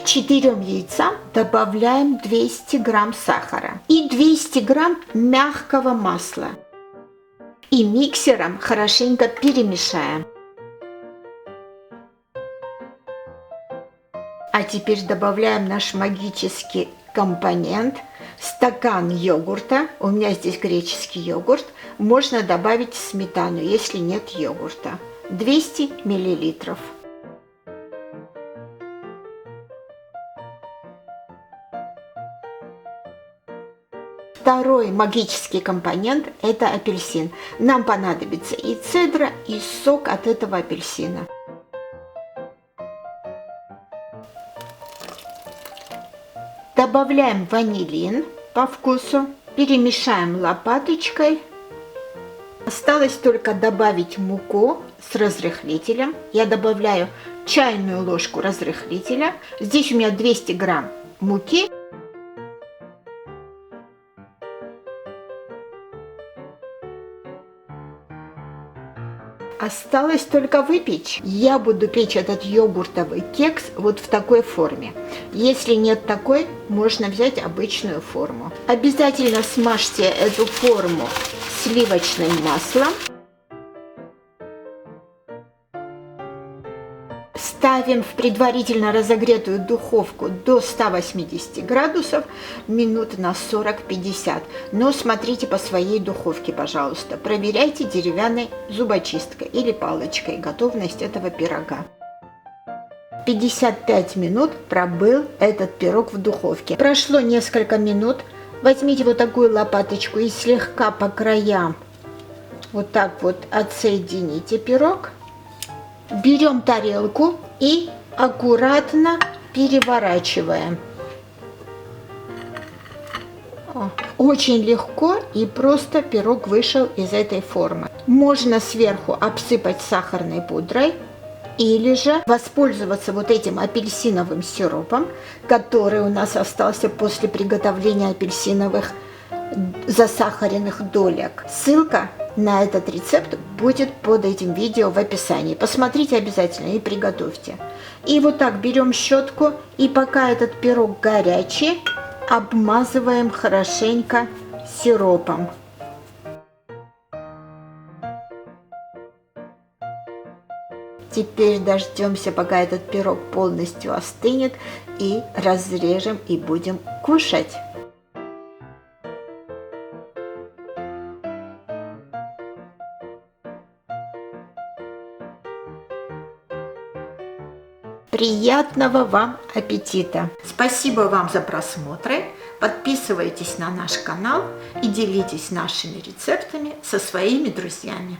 К 4 яйцам добавляем 200 грамм сахара и 200 грамм мягкого масла. И миксером хорошенько перемешаем. А теперь добавляем наш магический компонент. Стакан йогурта. У меня здесь греческий йогурт. Можно добавить сметану, если нет йогурта. 200 миллилитров. Второй магический компонент – это апельсин. Нам понадобится и цедра, и сок от этого апельсина. Добавляем ванилин по вкусу, перемешаем лопаточкой. Осталось только добавить муку с разрыхлителем. Я добавляю чайную ложку разрыхлителя. Здесь у меня 200 грамм муки. Осталось только выпечь. Я буду печь этот йогуртовый кекс вот в такой форме. Если нет такой, можно взять обычную форму. Обязательно смажьте эту форму сливочным маслом. Ставим в предварительно разогретую духовку до 180 градусов минут на 40-50. Но смотрите по своей духовке, пожалуйста. Проверяйте деревянной зубочисткой или палочкой готовность этого пирога. 55 минут пробыл этот пирог в духовке. Прошло несколько минут. Возьмите вот такую лопаточку и слегка по краям вот так вот отсоедините пирог. Берем тарелку и аккуратно переворачиваем. Очень легко и просто пирог вышел из этой формы. Можно сверху обсыпать сахарной пудрой или же воспользоваться вот этим апельсиновым сиропом, который у нас остался после приготовления апельсиновых засахаренных долек. Ссылка на этот рецепт будет под этим видео в описании. Посмотрите обязательно и приготовьте. И вот так берем щетку и пока этот пирог горячий, обмазываем хорошенько сиропом. Теперь дождемся, пока этот пирог полностью остынет, и разрежем и будем кушать. Приятного вам аппетита! Спасибо вам за просмотры. Подписывайтесь на наш канал и делитесь нашими рецептами со своими друзьями.